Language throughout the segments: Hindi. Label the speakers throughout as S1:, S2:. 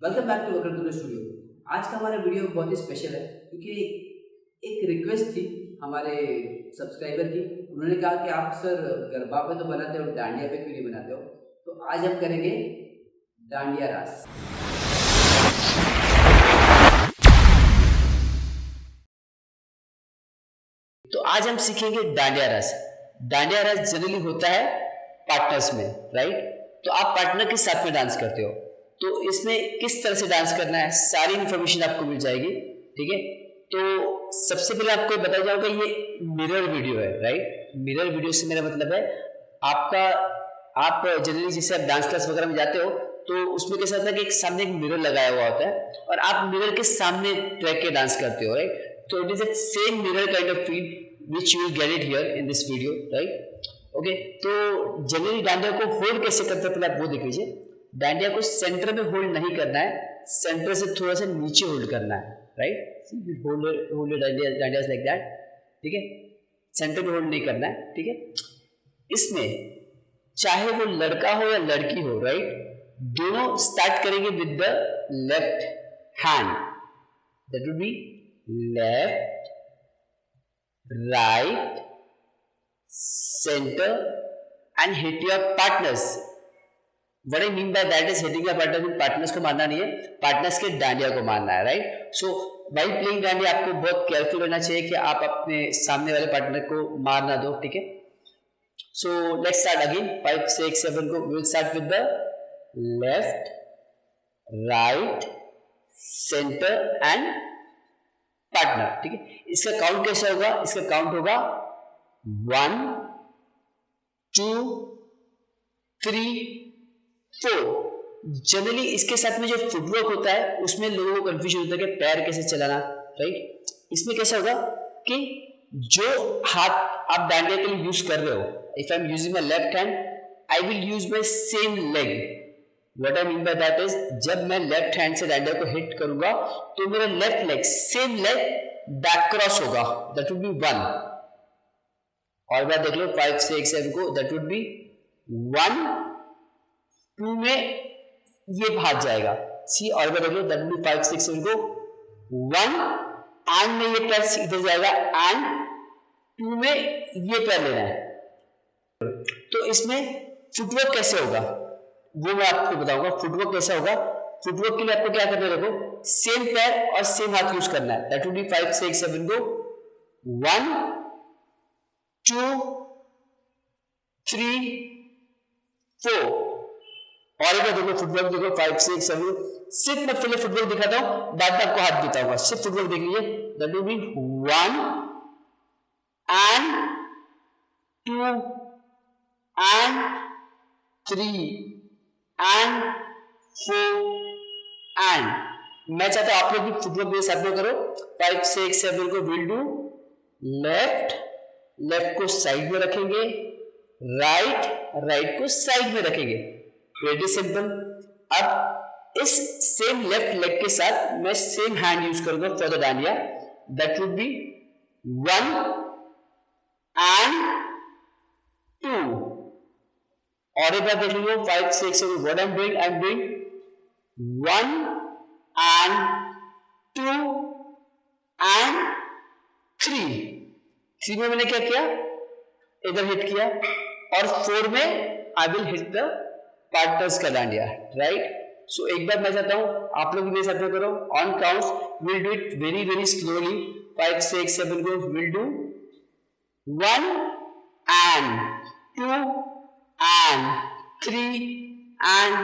S1: Welcome back to Vakratunda studio. आज का हमारा वीडियो बहुत ही स्पेशल है क्योंकि एक रिक्वेस्ट थी हमारे सब्सक्राइबर की। उन्होंने कहा कि आप सर गरबा पे तो बनाते हो, डांडिया पे क्यों नहीं बनाते हो। तो आज हम करेंगे डांडिया रास।
S2: तो आज हम सीखेंगे डांडिया रास। डांडिया रास जनरली होता है पार्टनर्स में, राइट। तो आप पार्टनर के साथ में डांस करते हो, तो इसमें किस तरह से डांस करना है सारी इन्फॉर्मेशन आपको मिल जाएगी, ठीक है। तो सबसे पहले आपको बताया जाऊंगा ये मिरर वीडियो है, राइट। मिरर वीडियो से मेरा मतलब है आपका, आप जनरली जैसे आप डांस क्लास वगैरह में जाते हो तो उसमें कैसा होता है कि एक सामने एक मिरर लगाया हुआ होता है और आप मिरर के सामने ट्रैक के डांस करते हो, right. So it is a same mirror kind of feel which you will get it here in this video, right? Okay, तो जनरली डांडिया को होल्ड कैसे करते हैं पहले आप वो देख लीजिए। डांडिया को सेंटर में होल्ड नहीं करना है, सेंटर से थोड़ा सा नीचे होल्ड करना है, right. Hold dandiya like that, ठीक है। सेंटर में होल्ड नहीं करना है, ठीक है। इसमें चाहे वो लड़का हो या लड़की हो, राइट, दोनों स्टार्ट करेंगे with the left hand. That would be left, right, center and hit your partners. What I mean by that is hitting your partners, partners को मारना नहीं है, partners के डांडिया को मारना है, right? So while playing dandiya आपको बहुत केयरफुल रहना चाहिए कि आप अपने सामने वाले पार्टनर को मार ना दो, ठीक है। So let's start again 5 6 7 को we'll start with the left, right, center and partner, ठीक है। इसका काउंट कैसा होगा? इसका काउंट होगा 1 2 3 4। जनरली इसके साथ में जो फुटवर्क होता है उसमें लोगों को कंफ्यूजन होता है कि पैर कैसे चलाना, राइट। इसमें कैसा होगा कि जो हाथ आप डांडिया के लिए यूज कर रहे हो, if I am using my left hand I will use my same leg. What I mean by that is जब मैं लेफ्ट हैंड से डांडिया को हिट करूंगा तो मेरा left leg same leg back cross होगा, दैट वुड बी 1। और बार देख लो 5 6 7 को, दैट वुड बी 1 2 में ये भाग जाएगा, सी। और बार देख लो दैट वुड बी 5 6 7 को 1 एंड में ये पैर इधर जाएगा एंड 2 में ये पैर लेना है। तो इसमें फुटवर्क कैसे होगा वो मैं आपको बताऊंगा। फुटवर्क कैसा होगा, फुटवर्क के लिए आपको क्या करना है, देखो सेम पैर और सेम हाथ यूज करना है। दैट वुड बी 5 6 7 को 1 2 3 4। और एक देखो फुटवर्क देखो 5 6 7। सिर्फ मैं पहले फुटवर्क दिखाता हूं, बाद में आपको हाथ दिखाऊंगा। सिर्फ फुटवर्क देख लीजिए। That would be 1 and 2 and 3 and 4 and. मैं चाहता हूं आप लोग भी फुटवर्क मेरे साथ में करो। 5 6 7 को विल डू लेफ्ट, लेफ्ट को साइड में रखेंगे, राइट, राइट को साइड में रखेंगे। Very simple. अब इस सेम लेफ्ट लेग के साथ मैं सेम हैंड यूज करूंगा for the dandiya. That would be 1 and 2। और एक बार देख लीजिए 5 6 7 what I am doing, I am doing 1 and 2 and 3 में मैंने क्या किया, इधर हिट किया। और 4 में I will hit the partners का डांडिया, राइट। सो एक बार मैं चाहता हूं आप लोग भी मेरे साथ में करो। On counts will do it very very slowly. 5 6 7 को will do 1 and 2 and 3 and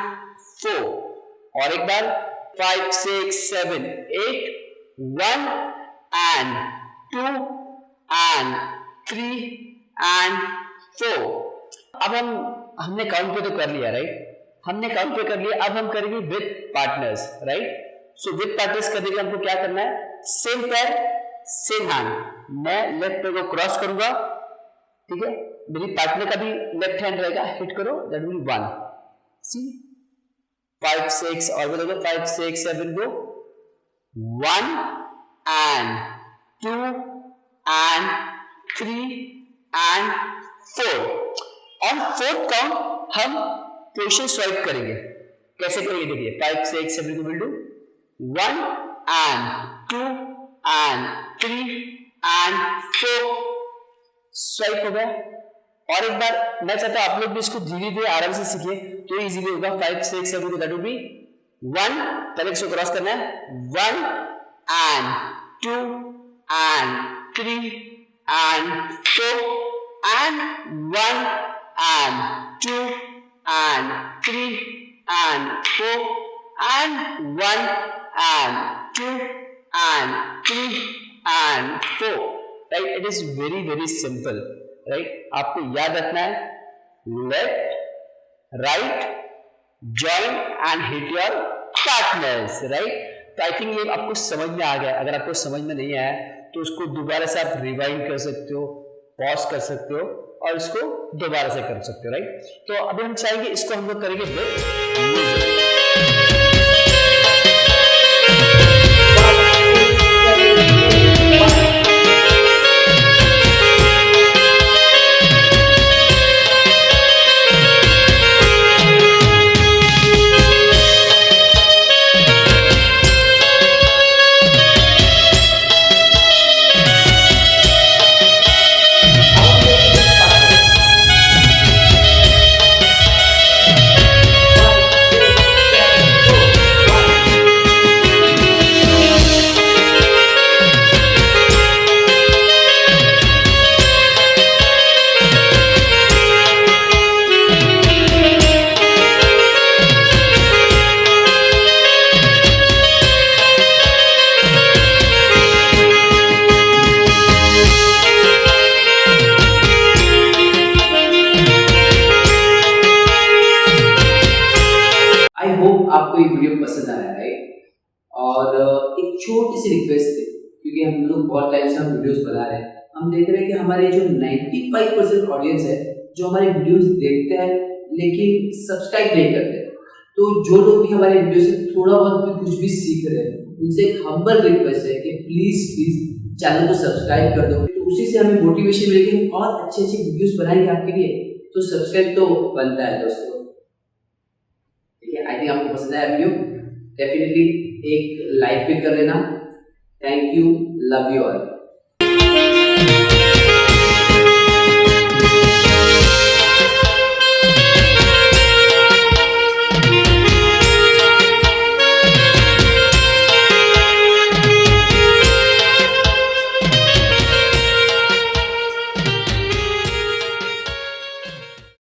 S2: 4। और एक बार 5 6 7 8 1 and 2 and 3 and 4। अब हमने काउंट पे तो कर लिया, राइट। हमने काउंट पे कर लिया, अब हम करेंगे with partners, right. So with partners करने के लिए हमको क्या करना है, सेम पैर सेम हैंड। मैं लेफ्ट पैर को क्रॉस करूंगा, ठीक है। मेरी पार्टनर का भी लेफ्ट हैंड रहेगा, हिट करो, दैट विल बी 1। सी 5 6 और बोलोगे 5 6 7 को 1 and 2 and 3 and 4। On fourth count हम पोजीशन स्वाइप करेंगे। कैसे करेंगे देखिए 5 6 7 will do 1 and 2 and 3 and 4 swipe हो गया। और एक बार मैं चाहता हूं आप लोग भी इसको धीरे धीरे आराम से सीखिए तो इजीली होगा। 5 6 7 दैट विल बी 1 पहले इसको क्रॉस करना है 1 and 2 and 3 and 4 and 1 and 2 and 3 and 4 and 1 and 2 and 3 and 4 right it is very simple right आपको याद रखना है left right join and hit your partners right. तो आई थिंक ये आपको समझ में आ गया। अगर आपको समझ में नहीं आया तो उसको दोबारा से आप रिवाइंड कर सकते हो पॉज कर सकते हो और इसको दोबारा से कर सकते हो राइट। तो अभी हम चाहेंगे इसको हम लोग करेंगे विद
S1: आपको ये वीडियो पसंद आया राइट। और एक छोटी सी रिक्वेस्ट है क्योंकि हम लोग बहुत टाइम से हम वीडियोस बना रहे हैं, हम देख रहे हैं कि हमारे जो 95% ऑडियंस है जो हमारे वीडियोस देखते हैं लेकिन सब्सक्राइब नहीं करते। तो जो लोग भी हमारे वीडियो से थोड़ा बहुत भी कुछ भी सीख रहे हैं उनसे एक हम्बल रिक्वेस्ट है कि प्लीज चैनल को सब्सक्राइब कर दो। तो उसी से हमें मोटिवेशन मिलेगी, हम और अच्छे वीडियोस बनाएंगे आपके लिए। तो सब्सक्राइब तो बनता है दोस्तों। आई थिंक आपको पसंद आया वीडियो, डेफिनेटली एक लाइक भी कर लेना। Thank you, love you all.